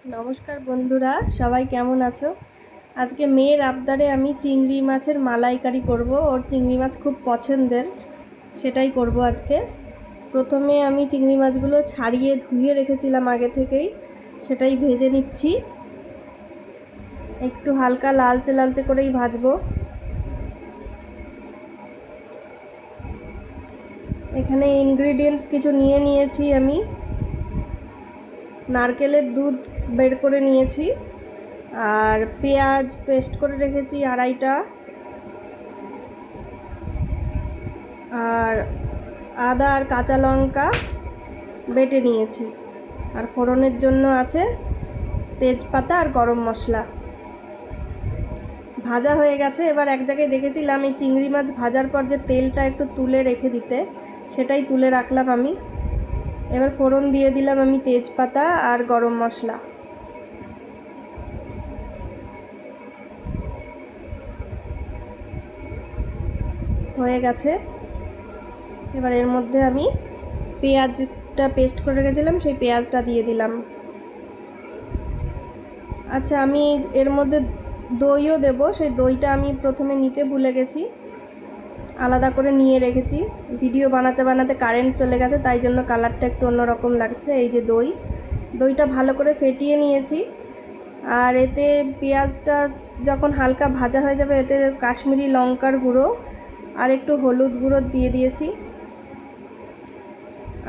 নমস্কার বন্ধুরা, সবাই কেমন আছো? আজকে মেয়ের আবদারে আমি চিংড়ি মাছের মালাইকারি করব। ওর চিংড়ি মাছ খুব পছন্দের, সেটাই করব আজকে। প্রথমে আমি চিংড়ি মাছগুলো ছাড়িয়ে ধুয়ে রেখেছিলাম আগে থেকেই, সেটাই ভেজে নিচ্ছি। একটু হালকা লালচে লালচে করেই ভাজবো। এখানে ইনগ্রিডিয়েন্টস কিছু নিয়ে নিয়েছি আমি। নারকেলের দুধ বের করে নিয়েছি, আর পেঁয়াজ পেস্ট করে রেখেছি আড়াইটা, আর আদা আর কাঁচা লঙ্কা বেটে নিয়েছি, আর ফোড়নের জন্য আছে তেজপাতা আর গরম মশলা। ভাজা হয়ে গেছে। এবার এক জায়গায় দেখেছিলাম এই চিংড়ি মাছ ভাজার পর যে তেলটা একটু তুলে রেখে দিতে, সেটাই তুলে রাখলাম আমি। এবার ফোড়ন দিয়ে দিলাম আমি তেজপাতা আর গরম মশলা। হয়ে গেছে। এবার এর মধ্যে আমি পেঁয়াজটা পেস্ট করে রেখেছিলাম, সেই পেঁয়াজটা দিয়ে দিলাম। আচ্ছা, আমি এর মধ্যে দইও দেব। সেই দইটা আমি প্রথমে নিতে ভুলে গেছি, আলাদা করে নিয়ে রেখেছি। ভিডিও বানাতে বানাতে কারেন্ট চলে গেছে, তাই জন্য কালারটা একটু অন্যরকম লাগছে। এই যে দইটা ভালো করে ফেটিয়ে নিয়েছি। আর এতে পেঁয়াজটা যখন হালকা ভাজা হয়ে যাবে, এতে কাশ্মীরি লঙ্কার গুঁড়ো আর একটু হলুদ গুঁড়ো দিয়ে দিয়েছি।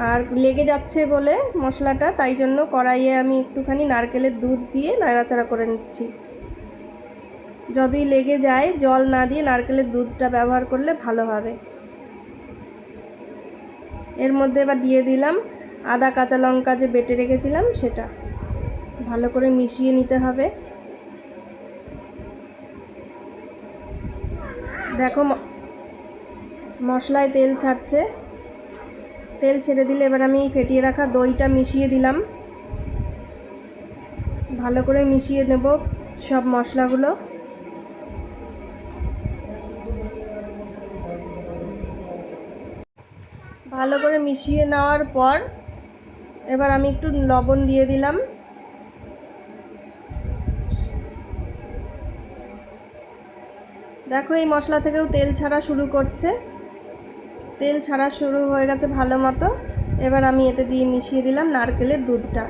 আর লেগে যাচ্ছে বলে মশলাটা, তাই জন্য কড়াইয়ে আমি একটুখানি নারকেলের দুধ দিয়ে নাড়াচাড়া করে নিচ্ছি। যদি লেগে যায়, জল না দিয়ে নারকেলের দুধটা ব্যবহার করলে ভালো হবে। এর মধ্যে এবার দিয়ে দিলাম আদা কাঁচা লঙ্কা যে বেটে রেখেছিলাম, সেটা ভালো করে মিশিয়ে নিতে হবে। দেখো মশলায় তেল ছাড়ছে। তেল ছেড়ে দিলে এবার আমি ফেটিয়ে রাখা দইটা মিশিয়ে দিলাম। ভালো করে মিশিয়ে নেব সব মশলাগুলো। ভালো করে মিশিয়ে নেওয়ার পর এবার আমি একটু লবণ দিয়ে দিলাম। দেখো এই মশলা থেকেও তেল ছাড়া শুরু করছে, তেল ছাড়া শুরু হয়ে গেছে ভালো মতো। এবার আমি এতে দিয়ে মিশিয়ে দিলাম নারকেলের দুধটা।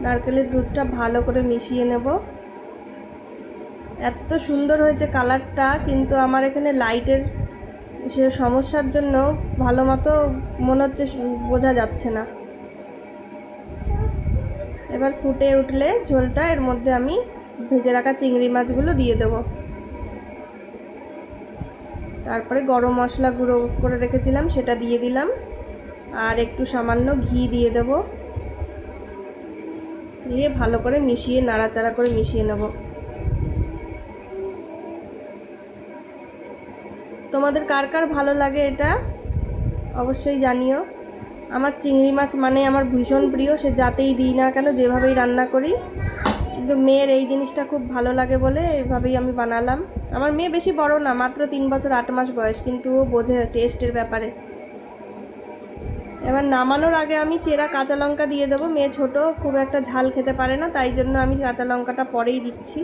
নারকেলের দুধটা ভালো করে মিশিয়ে নেব। এত সুন্দর হয়েছে কালারটা, কিন্তু আমার এখানে লাইটের সে সমস্যার জন্য ভালো মতো মনে হচ্ছে বোঝা যাচ্ছে না। এবার ফুটে উঠলে ঝোলটা, এর মধ্যে আমি ভেজে রাখা চিংড়ি মাছগুলো দিয়ে দেব। তারপরে গরম মশলা গুঁড়ো করে রেখেছিলাম, সেটা দিয়ে দিলাম, আর একটু সামান্য ঘি দিয়ে দেব। দিয়ে ভালো করে মিশিয়ে নাড়াচাড়া করে মিশিয়ে নেব। তোমাদের কার কার ভালো লাগে এটা অবশ্যই জানিও। আমার চিংড়ি মাছ মানে আমার ভীষণ প্রিয়, সে যাতেই দিই না কেন, যেভাবেই রান্না করি। কিন্তু মেয়ের এই জিনিসটা খুব ভালো লাগে বলে এভাবেই আমি বানালাম। আমার মেয়ে বেশি বড় না, মাত্র 3 বছর 8 মাস বয়স, কিন্তু ও বোঝে টেস্টের ব্যাপারে। এবার নামানোর আগে আমি চেরা কাঁচা লঙ্কা দিয়ে দেবো। মেয়ে ছোট, খুব একটা ঝাল খেতে পারে না, তাই জন্য আমি কাঁচা লঙ্কাটা পরেই দিচ্ছি।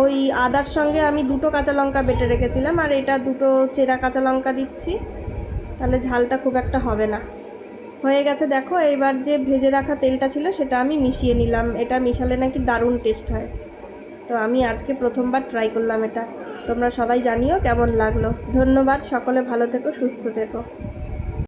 ওই আদার সঙ্গে আমি 2টো কাঁচা লঙ্কা বেটে রেখেছিলাম, আর এটা 2টো চেরা কাঁচা লঙ্কা দিচ্ছি, তাহলে ঝালটা খুব একটা হবে না। হয়ে গেছে দেখো। এইবার যে ভেজে রাখা তেলটা ছিল সেটা আমি মিশিয়ে নিলাম। এটা মিশালে নাকি দারুণ টেস্ট হয়, তো আমি আজকে প্রথমবার ট্রাই করলাম এটা। তোমরা সবাই জানিও কেমন লাগলো। ধন্যবাদ, সকলে ভালো থেকো, সুস্থ থেকো।